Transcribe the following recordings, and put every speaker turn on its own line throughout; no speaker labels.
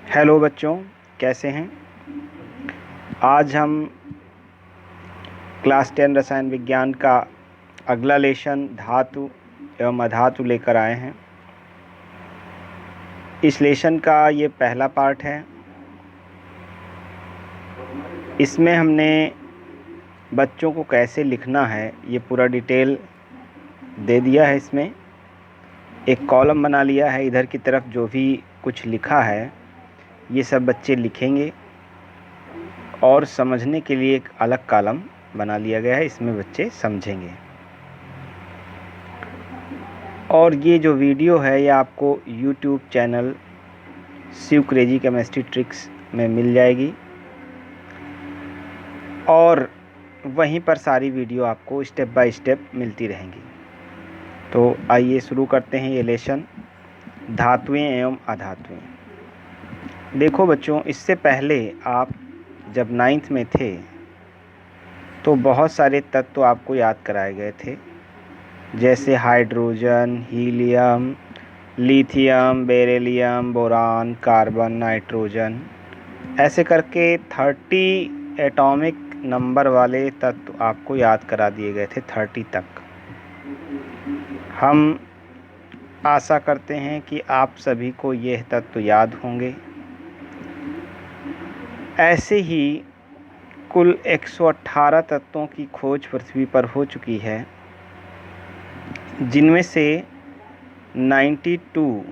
Hello बच्चों, कैसे हैं। आज हम क्लास 10 रसायन विज्ञान का अगला लेशन धातु एवं अधातु लेकर आए हैं। इस लेशन का ये पहला पार्ट है। इसमें हमने बच्चों को कैसे लिखना है ये पूरा डिटेल दे दिया है। इसमें एक कॉलम बना लिया है, इधर की तरफ जो भी कुछ लिखा है ये सब बच्चे लिखेंगे और समझने के लिए एक अलग कॉलम बना लिया गया है, इसमें बच्चे समझेंगे। और ये जो वीडियो है ये आपको YouTube channel Shiv crazy chemistry tricks में मिल जाएगी और वहीं पर सारी वीडियो आपको स्टेप बाय स्टेप मिलती रहेंगी। तो आइए शुरू करते हैं ये लेशन धातुएं एवं अधातुएं। देखो बच्चों, इससे पहले आप जब 9th में थे तो बहुत सारे तत्व आपको याद कराए गए थे, जैसे hydrogen, helium, lithium, beryllium, boron, carbon, nitrogen, ऐसे करके 30 एटॉमिक नंबर वाले तत्व आपको याद करा दिए गए थे, 30 तक। हम आशा करते हैं कि आप सभी को यह तत्व याद होंगे। ऐसे ही कुल 118 तत्वों की खोज पृथ्वी पर हो चुकी है, जिनमें से 92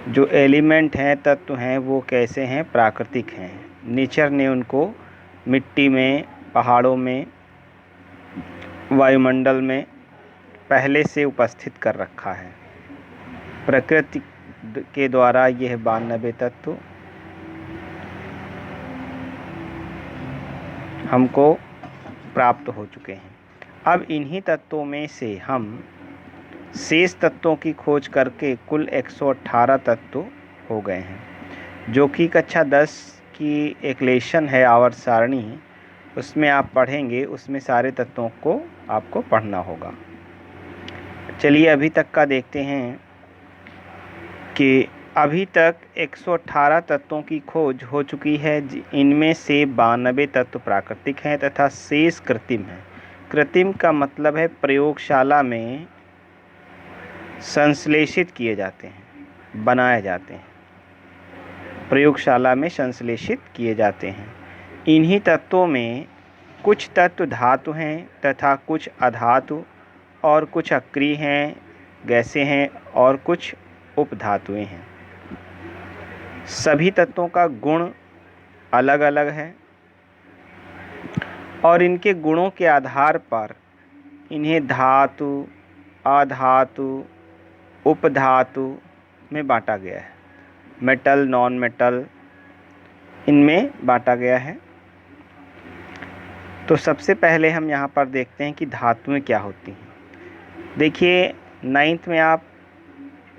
जो एलिमेंट हैं, तत्व हैं, वो कैसे हैं, प्राकृतिक हैं। नेचर ने उनको मिट्टी में, पहाड़ों में, वायुमंडल में पहले से उपस्थित कर रखा है। प्रकृति के द्वारा यह 92 तत्व हमको प्राप्त हो चुके हैं। अब इन्हीं तत्वों में से हम शेष तत्वों की खोज करके कुल 118 तत्व हो गए हैं, जो कि कक्षा 10 की एक लेशन है आवर्त सारणी, उसमें आप पढ़ेंगे। उसमें सारे तत्वों को आपको पढ़ना होगा। चलिए अभी तक का देखते हैं कि अभी तक 118 तत्वों की खोज हो चुकी है। इनमें से 92 तत्व प्राकृतिक हैं तथा शेष कृत्रिम हैं। कृत्रिम का मतलब है प्रयोगशाला में संश्लेषित किए जाते हैं, बनाए जाते हैं, प्रयोगशाला में संश्लेषित किए जाते हैं। इन्हीं तत्वों में कुछ तत्व धातु हैं तथा कुछ अधातु, और कुछ अक्रिय हैं, गैसें हैं, और कुछ उपधातुएं हैं। सभी तत्वों का गुण अलग अलग है और इनके गुणों के आधार पर इन्हें धातु, अधातु, उपधातु में बांटा गया है। मेटल, नॉन मेटल, इनमें बांटा गया है। तो सबसे पहले हम यहाँ पर देखते हैं कि धातुएं क्या होती हैं। देखिए 9th में आप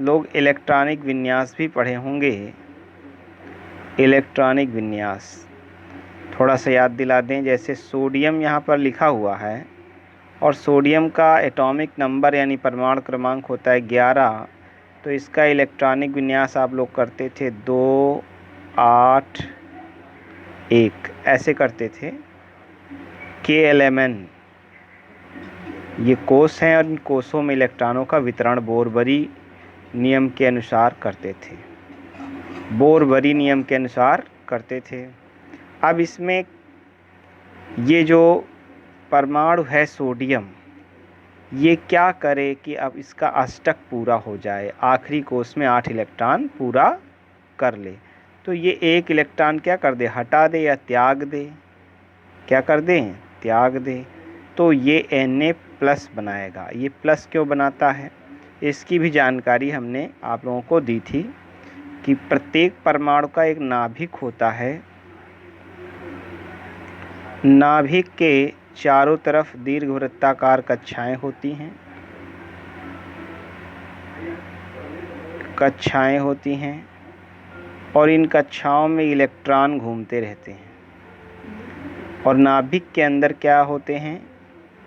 लोग इलेक्ट्रॉनिक विन्यास भी पढ़े होंगे। इलेक्ट्रॉनिक विन्यास थोड़ा सा याद दिला दें। जैसे सोडियम यहाँ पर लिखा हुआ है और सोडियम का एटॉमिक नंबर यानी परमाणु क्रमांक होता है 11। तो इसका इलेक्ट्रॉनिक विन्यास आप लोग करते थे 2, 8, 1, ऐसे करते थे। KLMN ये कोष हैं और इन कोषों में इलेक्ट्रॉनों का वितरण बोरबरी नियम के अनुसार करते थे। बोरबरी नियम के अनुसार करते थे। अब इसमें ये जो परमाणु है सोडियम, ये क्या करे कि अब इसका अष्टक पूरा हो जाए, आखिरी कोष में 8 इलेक्ट्रॉन पूरा कर ले। तो ये 1 इलेक्ट्रॉन क्या कर दे, हटा दे या त्याग दे। क्या कर दें, त्याग दे। तो ये Na+ बनाएगा। ये प्लस क्यों बनाता है, इसकी भी जानकारी हमने आप लोगों को दी थी कि प्रत्येक परमाणु का एक नाभिक होता है। नाभिक के चारों तरफ दीर्घवृत्ताकार कक्षाएं होती हैं, कक्षाएं होती हैं, और इन कक्षाओं में इलेक्ट्रॉन घूमते रहते हैं। और नाभिक के अंदर क्या होते हैं,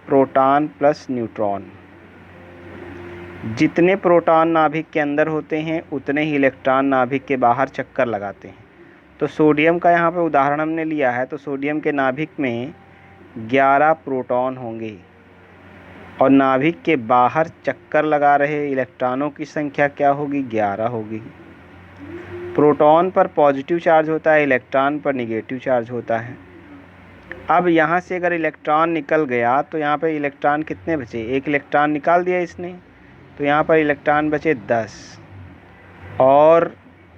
प्रोटॉन प्लस न्यूट्रॉन। जितने प्रोटॉन नाभिक के अंदर होते हैं उतने ही इलेक्ट्रॉन नाभिक के बाहर चक्कर लगाते हैं। तो सोडियम का यहाँ पे उदाहरण हमने लिया है, तो सोडियम के नाभिक में 11 प्रोटॉन होंगे और नाभिक के बाहर चक्कर लगा रहे इलेक्ट्रॉनों की संख्या क्या होगी? 11 होगी। प्रोटॉन पर पॉजिटिव चार्ज होता है, इलेक्ट्रॉन पर निगेटिव चार्ज होता है। अब यहाँ से अगर इलेक्ट्रॉन निकल गया तो यहाँ पे इलेक्ट्रॉन कितने बचे? एक इलेक्ट्रॉन निकाल दिया इसने, तो यहाँ पर इलेक्ट्रॉन बचे 10 और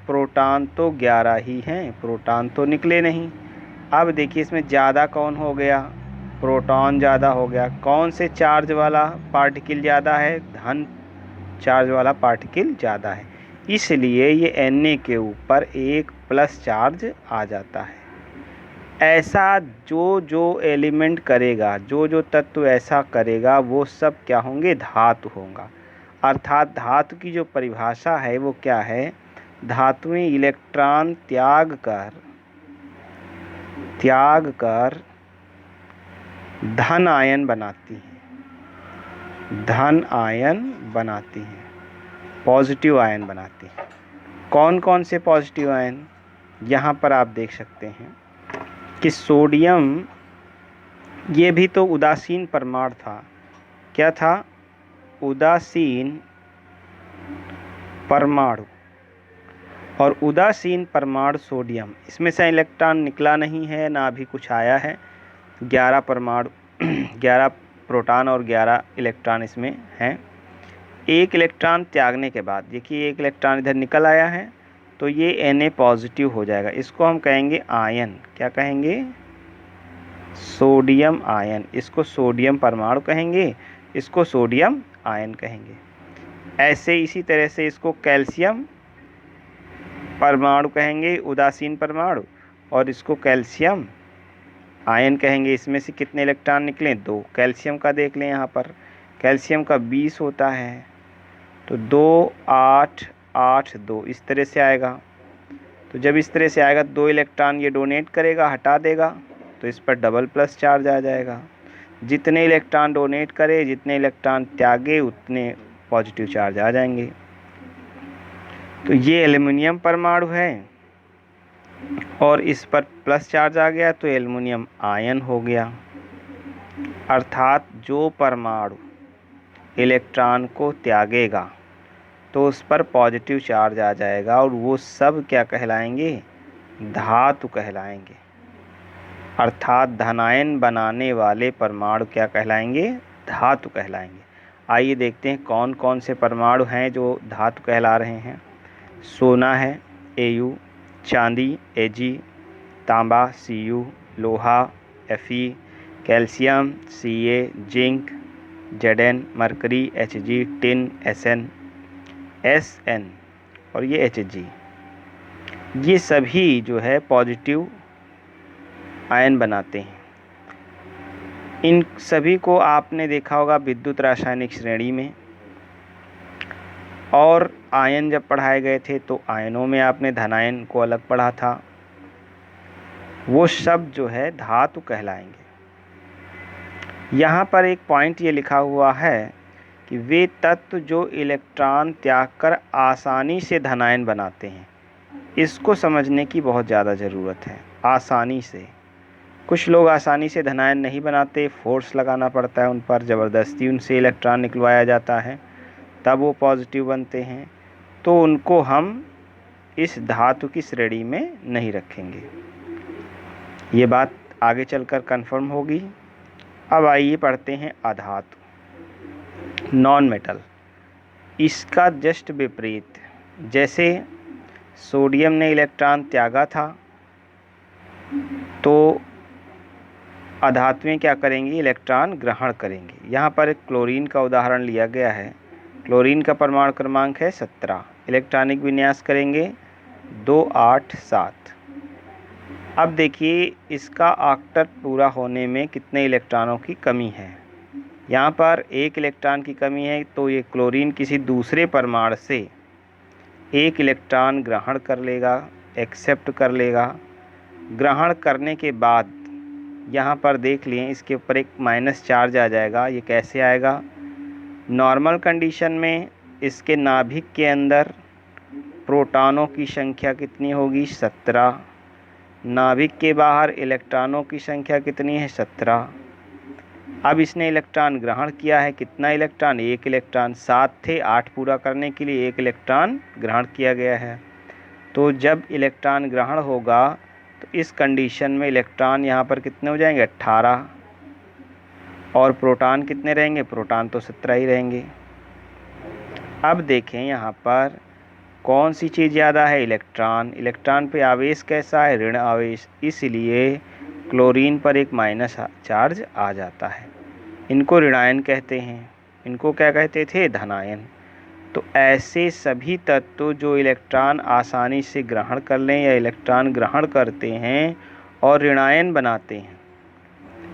प्रोटॉन तो 11 ही हैं, प्रोटॉन तो निकले नहीं। अब देखिए इसमें ज़्यादा कौन हो गया? प्रोटॉन ज़्यादा हो गया। कौन से चार्ज वाला पार्टिकल ज़्यादा है? धन चार्ज वाला पार्टिकल ज़्यादा है, इसलिए ये Na के ऊपर एक प्लस चार्ज आ जाता है। ऐसा जो जो एलिमेंट करेगा, जो जो तत्व ऐसा करेगा, वो सब क्या होंगे? धातु होगा। अर्थात धातु की जो परिभाषा है वो क्या है? धातुएं इलेक्ट्रॉन त्याग कर धन आयन बनाती हैं, धन आयन बनाती हैं, पॉजिटिव आयन बनाती हैं। कौन कौन से पॉजिटिव आयन? यहाँ पर आप देख सकते हैं कि सोडियम, ये भी तो उदासीन परमाणु था। क्या था? उदासीन परमाणु। और उदासीन परमाणु सोडियम, इसमें से इलेक्ट्रॉन निकला नहीं है, ना अभी कुछ आया है। 11 परमाणु 11 प्रोटॉन और 11 इलेक्ट्रॉन इसमें हैं। एक इलेक्ट्रॉन त्यागने के बाद देखिए एक इलेक्ट्रॉन इधर निकल आया है, तो ये Na पॉजिटिव हो जाएगा। इसको हम कहेंगे आयन। क्या कहेंगे? Sodium ion. इसको सोडियम परमाणु कहेंगे, इसको सोडियम आयन कहेंगे। ऐसे इसी तरह से इसको कैल्शियम परमाणु कहेंगे, उदासीन परमाणु, और इसको कैल्शियम आयन कहेंगे। इसमें से कितने इलेक्ट्रॉन निकले? 2। कैल्शियम का देख लें, यहाँ पर कैल्शियम का 20 होता है, तो 2 8 8 2 इस तरह से आएगा। तो जब इस तरह से आएगा 2 इलेक्ट्रॉन ये डोनेट करेगा, हटा देगा, तो इस पर डबल प्लस चार्ज आ जाएगा। जितने इलेक्ट्रॉन डोनेट करे, जितने इलेक्ट्रॉन त्यागे, उतने पॉजिटिव चार्ज आ जाएंगे। तो ये एल्युमिनियम परमाणु है और इस पर प्लस चार्ज आ गया, तो एल्युमिनियम आयन हो गया। अर्थात जो परमाणु इलेक्ट्रॉन को त्यागेगा तो उस पर पॉजिटिव चार्ज आ जाएगा और वो सब क्या कहलाएंगे? धातु कहलाएंगे। अर्थात धनायन बनाने वाले परमाणु क्या कहलाएंगे? धातु कहलाएंगे। आइए देखते हैं कौन कौन से परमाणु हैं जो धातु कहला रहे हैं। सोना है Au, चांदी Ag, तांबा Cu, लोहा Fe, calcium Ca, zinc Zn, mercury Hg, tin Sn, Sn और ये Hg, ये सभी जो है पॉजिटिव आयन बनाते हैं। इन सभी को आपने देखा होगा विद्युत रासायनिक श्रेणी में, और आयन जब पढ़ाए गए थे तो आयनों में आपने धनायन को अलग पढ़ा था। वो सब जो है धातु कहलाएंगे। यहाँ पर एक पॉइंट ये लिखा हुआ है कि वे तत्व जो इलेक्ट्रॉन त्याग कर आसानी से धनायन बनाते हैं। इसको समझने की बहुत ज़्यादा ज़रूरत है। आसानी से, कुछ लोग आसानी से धनायन नहीं बनाते, फोर्स लगाना पड़ता है उन पर, ज़बरदस्ती उनसे इलेक्ट्रॉन निकलवाया जाता है, तब वो पॉजिटिव बनते हैं। तो उनको हम इस धातु की श्रेणी में नहीं रखेंगे। ये बात आगे चलकर कंफर्म होगी। अब आइए पढ़ते हैं अधातु, नॉन मेटल। इसका जस्ट विपरीत, जैसे सोडियम ने इलेक्ट्रॉन त्यागा था तो अधातुएं क्या करेंगी? इलेक्ट्रॉन ग्रहण करेंगे। यहाँ पर एक क्लोरीन का उदाहरण लिया गया है। क्लोरीन का परमाणु क्रमांक है 17। इलेक्ट्रॉनिक विन्यास करेंगे 2 8 7। अब देखिए इसका ऑक्टेट पूरा होने में कितने इलेक्ट्रॉनों की कमी है। यहाँ पर 1 इलेक्ट्रॉन की कमी है, तो ये क्लोरीन किसी दूसरे परमाणु से 1 इलेक्ट्रॉन ग्रहण कर लेगा, एक्सेप्ट कर लेगा। ग्रहण करने के बाद यहाँ पर देख लिए इसके ऊपर एक माइनस चार्ज आ जाएगा। ये कैसे आएगा? नॉर्मल कंडीशन में इसके नाभिक के अंदर प्रोटॉनों की संख्या कितनी होगी? 17। नाभिक के बाहर इलेक्ट्रॉनों की संख्या कितनी है? 17। अब इसने इलेक्ट्रॉन ग्रहण किया है, कितना इलेक्ट्रॉन? 1 इलेक्ट्रॉन। 7 थे, 8 पूरा करने के लिए 1 इलेक्ट्रॉन ग्रहण किया गया है। तो जब इलेक्ट्रॉन ग्रहण होगा तो इस कंडीशन में इलेक्ट्रॉन यहाँ पर कितने हो जाएंगे? 18। और प्रोटॉन कितने रहेंगे? प्रोटॉन तो 17 ही रहेंगे। अब देखें यहाँ पर कौन सी चीज़ ज़्यादा है? इलेक्ट्रॉन। इलेक्ट्रॉन पे आवेश कैसा है? ऋण आवेश, इसलिए क्लोरीन पर एक माइनस चार्ज आ जाता है। इनको ऋणायन कहते हैं। इनको क्या कहते थे? धनायन। तो ऐसे सभी तत्व जो इलेक्ट्रॉन आसानी से ग्रहण कर लें या इलेक्ट्रॉन ग्रहण करते हैं और ऋणायन बनाते हैं,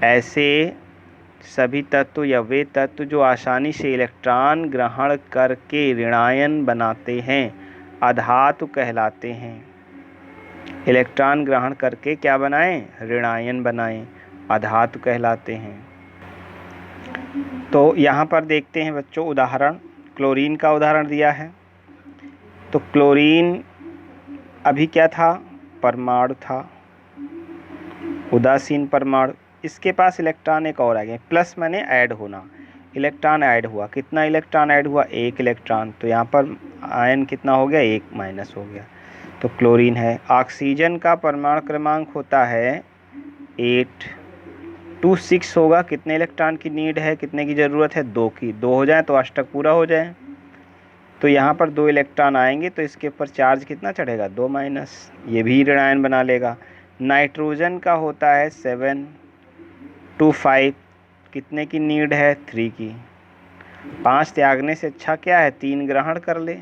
ऐसे सभी तत्व या वे तत्व जो आसानी से इलेक्ट्रॉन ग्रहण करके ऋणायन बनाते हैं, अधातु कहलाते हैं। इलेक्ट्रॉन ग्रहण करके क्या बनाएं? ऋणायन बनाएं, अधातु कहलाते हैं। तो यहाँ पर देखते हैं बच्चों उदाहरण, क्लोरीन का उदाहरण दिया है। तो क्लोरीन अभी क्या था? परमाणु था, उदासीन परमाणु। इसके पास इलेक्ट्रॉन एक और आ गए, प्लस माने ऐड होना, इलेक्ट्रॉन ऐड हुआ। कितना इलेक्ट्रॉन ऐड हुआ? 1 इलेक्ट्रॉन। तो यहाँ पर आयन कितना हो गया? 1 माइनस हो गया, तो क्लोरीन है। ऑक्सीजन का परमाणु क्रमांक होता है 826 होगा। कितने इलेक्ट्रॉन की नीड है? कितने की ज़रूरत है? 2 की। 2 हो जाए तो अष्टक पूरा हो जाए। तो यहाँ पर 2 इलेक्ट्रॉन आएंगे तो इसके ऊपर चार्ज कितना चढ़ेगा? 2 माइनस। ये भी ऋणायन बना लेगा। नाइट्रोजन का होता है 725। कितने की नीड है? 3 की। 5 त्यागने से अच्छा क्या है? 3 ग्रहण कर ले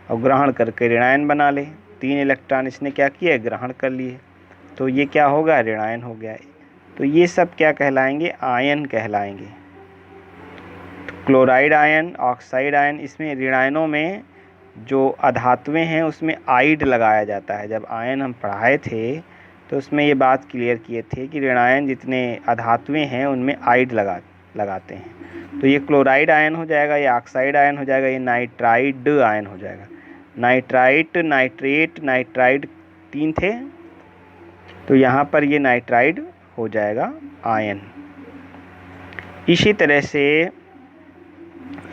और ग्रहण करके ऋणायन बना ले। 3 इलेक्ट्रॉन इसने क्या किए? ग्रहण कर लिए। तो ये क्या होगा? ऋणायन हो गया। तो ये सब क्या कहलाएंगे? आयन कहलाएंगे। तो क्लोराइड आयन, ऑक्साइड आयन, इसमें ऋणायनों में जो अधातुएं हैं उसमें आइड लगाया जाता है। जब आयन हम पढ़ाए थे तो उसमें ये बात क्लियर किए थे कि ऋणायन जितने अधातुएं हैं उनमें आइड लगाते हैं। तो ये क्लोराइड आयन हो जाएगा, ये ऑक्साइड आयन हो जाएगा, ये नाइट्राइड आयन हो जाएगा। नाइट्राइट, नाइट्रेट, नाइट्राइड 3 थे, तो यहाँ पर ये नाइट्राइड हो जाएगा आयन। इसी तरह से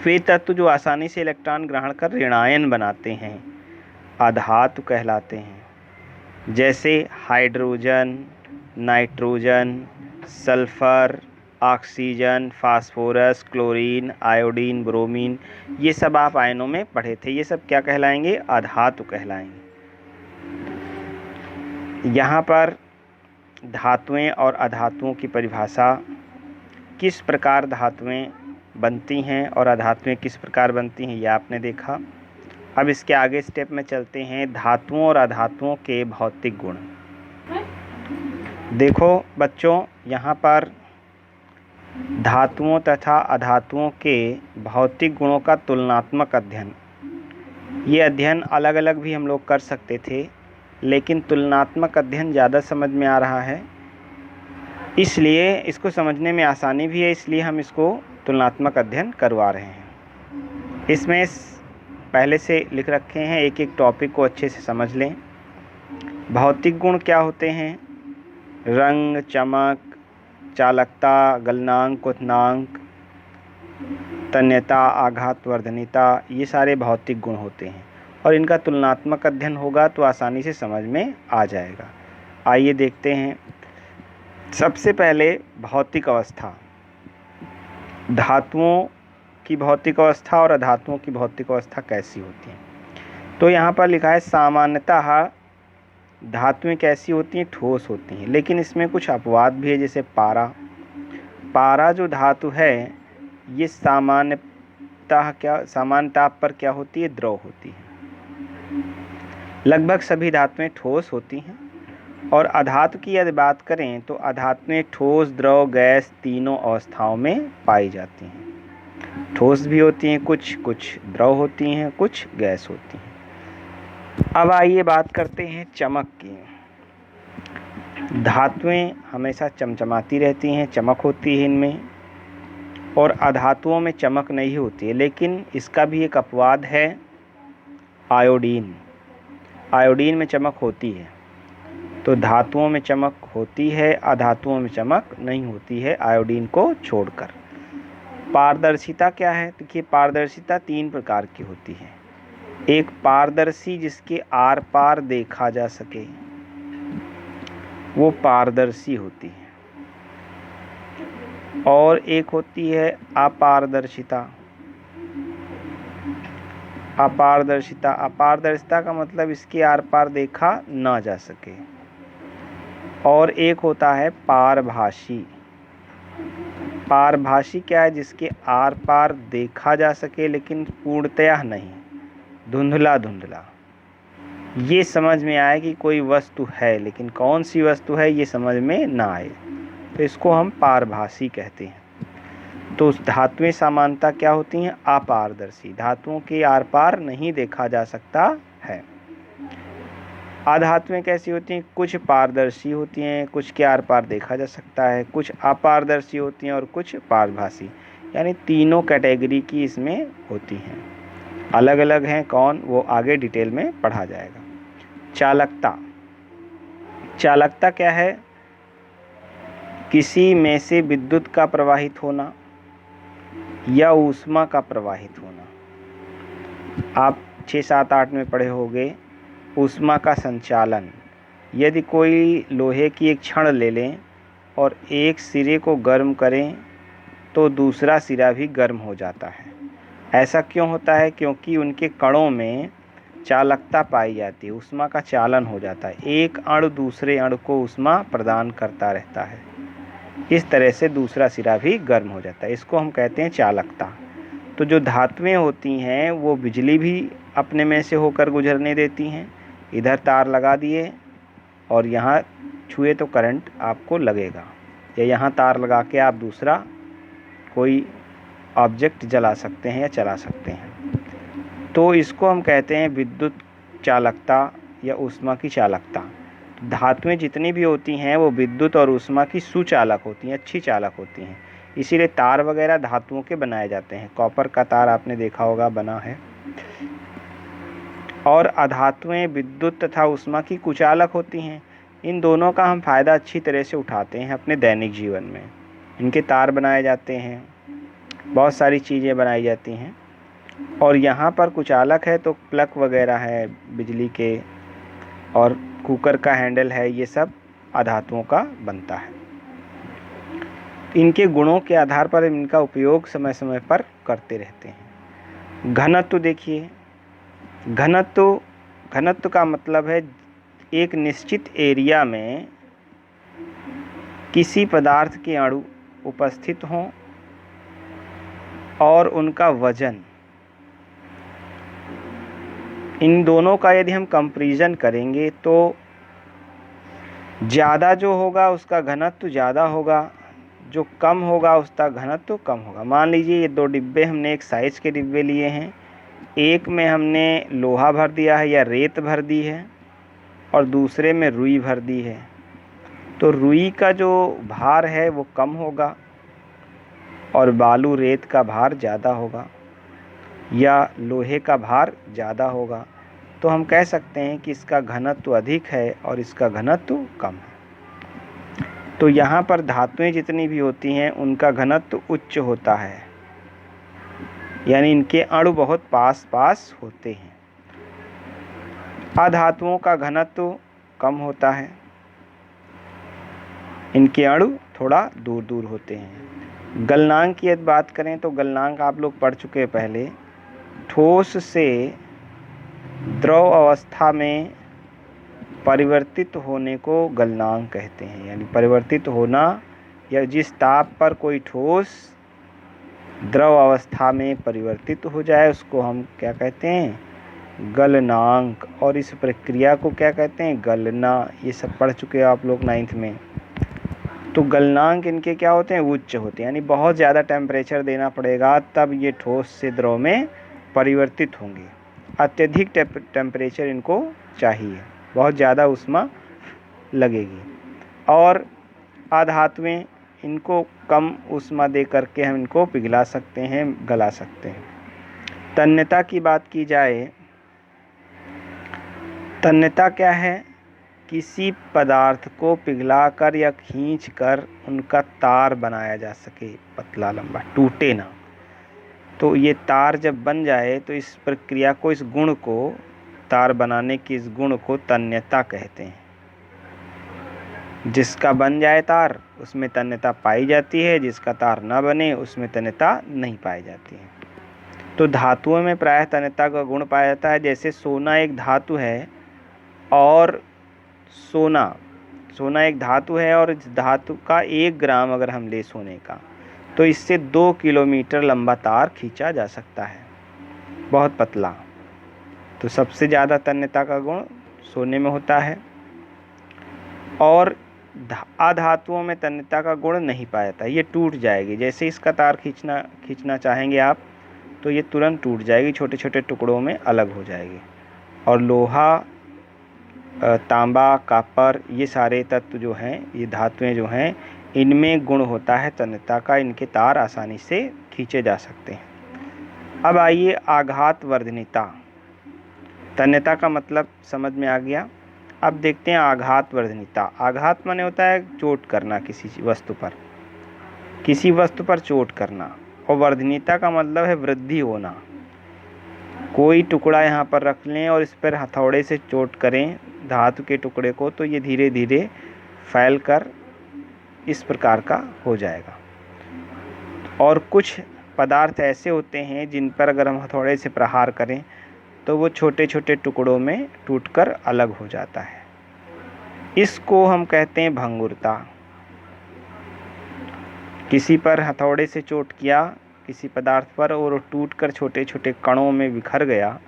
वे तत्व जो आसानी से इलेक्ट्रॉन ग्रहण कर ऋणायन बनाते हैं, अधातु कहलाते हैं। जैसे hydrogen, nitrogen, sulphur, oxygen, phosphorus, chlorine, iodine, bromine, ये सब आप आयनों में पढ़े थे। ये सब क्या कहलाएंगे? अधातु कहलाएंगे। यहाँ पर धातुएं और अधातुओं की परिभाषा, किस प्रकार धातुएं बनती हैं और अधातुएं किस प्रकार बनती हैं, ये आपने देखा। अब इसके आगे स्टेप में चलते हैं, धातुओं और अधातुओं के भौतिक गुण। देखो बच्चों, यहाँ पर धातुओं तथा अधातुओं के भौतिक गुणों का तुलनात्मक अध्ययन, ये अध्ययन अलग अलग भी हम लोग कर सकते थे, लेकिन तुलनात्मक अध्ययन ज़्यादा समझ में आ रहा है, इसलिए इसको समझने में आसानी भी है, इसलिए हम इसको तुलनात्मक अध्ययन करवा रहे हैं। इसमें पहले से लिख रखे हैं, एक एक टॉपिक को अच्छे से समझ लें। भौतिक गुण क्या होते हैं? रंग, चमक, चालकता, गलनांक, क्वथनांक, तन्यता, आघात वर्धनीयता, ये सारे भौतिक गुण होते हैं और इनका तुलनात्मक अध्ययन होगा तो आसानी से समझ में आ जाएगा। आइए देखते हैं। सबसे पहले भौतिक अवस्था, धातुओं की भौतिक अवस्था और अधातुओं की भौतिक अवस्था कैसी होती है। तो यहाँ पर लिखा है सामान्यतः धातुएं कैसी होती हैं? ठोस होती हैं, लेकिन इसमें कुछ अपवाद भी है। जैसे पारा जो धातु है ये सामान्य ताप पर क्या होती है? द्रव होती है। लगभग सभी धातुएं ठोस होती हैं। और अधातु की यदि बात करें तो अधातुएं ठोस, द्रव, गैस तीनों अवस्थाओं में पाई जाती हैं। ठोस भी होती हैं कुछ द्रव होती हैं, कुछ गैस होती हैं। अब आइए बात करते हैं चमक की। धातुएं हमेशा चमचमाती रहती हैं, चमक होती है इनमें। और अधातुओं में चमक नहीं होती है। लेकिन इसका भी एक अपवाद है, आयोडीन। आयोडीन में चमक होती है। तो धातुओं में चमक होती है, अधातुओं में चमक नहीं होती है आयोडीन को छोड़कर। पारदर्शिता क्या है? देखिए, पारदर्शिता 3 प्रकार की होती है। एक पारदर्शी जिसके आर पार देखा जा सके, वो पारदर्शी होती है। और एक होती है अपारदर्शिता। अपारदर्शिता, अपारदर्शिता का मतलब इसके आर पार देखा ना जा सके। और एक होता है पारभासी। पारभासी क्या है? जिसके आर पार देखा जा सके लेकिन पूर्णतया नहीं, धुंधला धुंधला। ये समझ में आए कि कोई वस्तु है, लेकिन कौन सी वस्तु है ये समझ में ना आए, तो इसको हम पारभासी कहते हैं। तो धातुएं सामान्यतः क्या होती हैं? अपारदर्शी, धातुओं के आर पार नहीं देखा जा सकता है। अधातुएं कैसी होती हैं? कुछ पारदर्शी होती हैं, कुछ के आर पार देखा जा सकता है, कुछ अपारदर्शी होती हैं और कुछ पारभासी, यानी तीनों कैटेगरी की इसमें होती हैं। अलग अलग हैं कौन, वो आगे डिटेल में पढ़ा जाएगा। चालकता। चालकता क्या है? किसी में से विद्युत का प्रवाहित होना या ऊष्मा का प्रवाहित होना। आप 6, 7, 8 में पढ़े होंगे ऊष्मा का संचालन। यदि कोई लोहे की एक छड़ ले लें और एक सिरे को गर्म करें तो दूसरा सिरा भी गर्म हो जाता है। ऐसा क्यों होता है? क्योंकि उनके कणों में चालकता पाई जाती है, ऊष्मा का चालन हो जाता है। एक अणु दूसरे अणु को ऊष्मा प्रदान करता रहता है, इस तरह से दूसरा सिरा भी गर्म हो जाता है। इसको हम कहते हैं चालकता। तो जो धातुएं होती हैं वो बिजली भी अपने में से होकर गुजरने देती हैं। इधर तार लगा दिए और यहाँ छुए तो करंट आपको लगेगा, या यहाँ तार लगा के आप दूसरा कोई ऑब्जेक्ट जला सकते हैं या चला सकते हैं। तो इसको हम कहते हैं विद्युत चालकता या ऊष्मा की चालकता। धातुएं जितनी भी होती हैं वो विद्युत और ऊष्मा की सुचालक होती हैं, अच्छी चालक होती हैं। इसीलिए तार वगैरह धातुओं के बनाए जाते हैं। कॉपर का तार आपने देखा होगा बना है। और अधातुएं विद्युत तथा ऊष्मा की कुचालक होती हैं। इन दोनों का हम फ़ायदा अच्छी तरह से उठाते हैं अपने दैनिक जीवन में। इनके तार बनाए जाते हैं, बहुत सारी चीज़ें बनाई जाती हैं। और यहाँ पर कुचालक है तो प्लग वगैरह है बिजली के, और कुकर का हैंडल है, ये सब अधातुओं का बनता है। इनके गुणों के आधार पर इनका उपयोग समय समय पर करते रहते हैं। घनत्व देखिए, घनत्व का मतलब है एक निश्चित एरिया में किसी पदार्थ के अणु उपस्थित हों और उनका वजन, इन दोनों का यदि हम कंपैरिजन करेंगे तो ज़्यादा जो होगा उसका घनत्व ज़्यादा होगा, जो कम होगा उसका घनत्व कम होगा। मान लीजिए ये 2 डिब्बे हमने एक साइज के डिब्बे लिए हैं, एक में हमने लोहा भर दिया है या रेत भर दी है और दूसरे में रुई भर दी है। तो रुई का जो भार है वो कम होगा और बालू रेत का भार ज़्यादा होगा, या लोहे का भार ज़्यादा होगा। तो हम कह सकते हैं कि इसका घनत्व अधिक है और इसका घनत्व कम है। तो यहाँ पर धातुएं जितनी भी होती हैं उनका घनत्व उच्च होता है, यानी इनके अणु बहुत पास पास होते हैं। अधातुओं का घनत्व कम होता है, इनके अणु थोड़ा दूर दूर होते हैं। गलनांक की यदि बात करें तो गलनांक आप लोग पढ़ चुके हैं पहले। ठोस से द्रव अवस्था में परिवर्तित होने को गलनांक कहते हैं, यानी परिवर्तित होना, या जिस ताप पर कोई ठोस द्रव अवस्था में परिवर्तित हो जाए उसको हम क्या कहते हैं? गलनांक। और इस प्रक्रिया को क्या कहते हैं? गलना। ये सब पढ़ चुके हैं आप लोग 9th में। तो गलनांक इनके क्या होते हैं? उच्च होते हैं, यानी बहुत ज़्यादा टेम्परेचर देना पड़ेगा तब ये ठोस से द्रव में परिवर्तित होंगे। अत्यधिक टेम्परेचर इनको चाहिए, बहुत ज़्यादा ऊष्मा लगेगी। और अधातुएं इनको कम ऊष्मा दे करके हम इनको पिघला सकते हैं, गला सकते हैं। तन्यता की बात की जाए, तन्यता क्या है? किसी पदार्थ को पिघलाकर या खींचकर उनका तार बनाया जा सके, पतला लंबा, टूटे ना। तो ये तार जब बन जाए तो इस प्रक्रिया को, इस गुण को, तार बनाने की इस गुण को तन्यता कहते हैं। जिसका बन जाए तार उसमें तन्यता पाई जाती है, जिसका तार ना बने उसमें तन्यता नहीं पाई जाती है। तो धातुओं में प्रायः तन्यता का गुण पाया जाता है। जैसे सोना एक धातु है और सोना एक धातु है और इस धातु का 1 ग्राम अगर हम ले सोने का, तो इससे 2 किलोमीटर लंबा तार खींचा जा सकता है, बहुत पतला। तो सबसे ज़्यादा तन्यता का गुण सोने में होता है। और अधातुओं में तन्यता का गुण नहीं पाया जाता, ये टूट जाएगी। जैसे इसका तार खींचना चाहेंगे आप तो ये तुरंत टूट जाएगी, छोटे छोटे टुकड़ों में अलग हो जाएगी। और लोहा, तांबा, कॉपर, ये सारे तत्व जो हैं, ये धातुएं जो हैं, इनमें गुण होता है तन्यता का, इनके तार आसानी से खींचे जा सकते हैं। अब आइए आघात वर्धनीयता। तन्यता का मतलब समझ में आ गया। अब देखते हैं आघात वर्धनीयता। आघात माने होता है चोट करना किसी वस्तु पर चोट करना, और वर्धनीयता का मतलब है वृद्धि होना। कोई टुकड़ा यहाँ पर रख लें और इस पर हथौड़े से चोट करें धातु के टुकड़े को, तो ये धीरे धीरे फैल कर इस प्रकार का हो जाएगा। और कुछ पदार्थ ऐसे होते हैं जिन पर अगर हम हथौड़े से प्रहार करें तो वो छोटे छोटे टुकड़ों में टूटकर अलग हो जाता है। इसको हम कहते हैं भंगुरता। किसी पर हथौड़े से चोट किया किसी पदार्थ पर और वो टूटकर छोटे छोटे कणों में बिखर गया,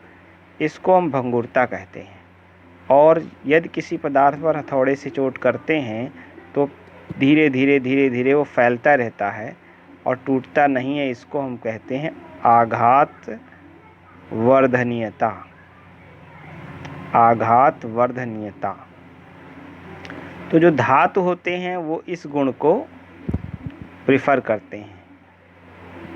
इसको हम भंगुरता कहते हैं। और यदि किसी पदार्थ पर हथौड़े से चोट करते हैं तो धीरे धीरे वो फैलता रहता है और टूटता नहीं है, इसको हम कहते हैं आघात वर्धनीयता। आघात वर्धनीयता। तो जो धातु होते हैं वो इस गुण को प्रिफर करते हैं,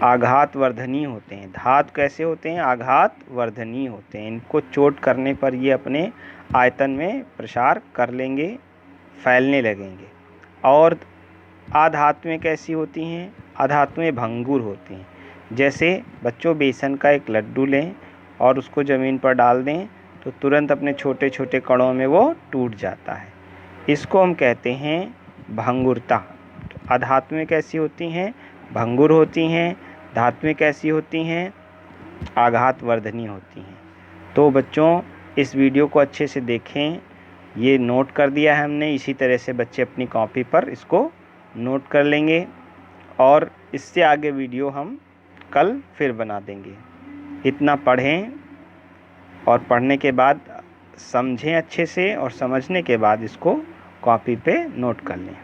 आघात वर्धनीय होते हैं। धातु कैसे होते हैं? आघात वर्धनीय होते हैं। इनको चोट करने पर ये अपने आयतन में प्रसार कर लेंगे, फैलने लगेंगे। और अधातुएं कैसी होती हैं? अधातुएं भंगुर होती हैं। जैसे बच्चों बेसन का एक लड्डू लें और उसको ज़मीन पर डाल दें तो तुरंत अपने छोटे छोटे कणों में वो टूट जाता है, इसको हम कहते हैं भंगुरता। तो अधातुएं कैसी होती हैं? भंगुर होती हैं। धातुएं कैसी होती हैं? आघात वर्धनीय होती हैं। तो बच्चों इस वीडियो को अच्छे से देखें, ये नोट कर दिया है हमने, इसी तरह से बच्चे अपनी कॉपी पर इसको नोट कर लेंगे और इससे आगे वीडियो हम कल फिर बना देंगे। इतना पढ़ें और पढ़ने के बाद समझें अच्छे से, और समझने के बाद इसको कॉपी पे नोट कर लें।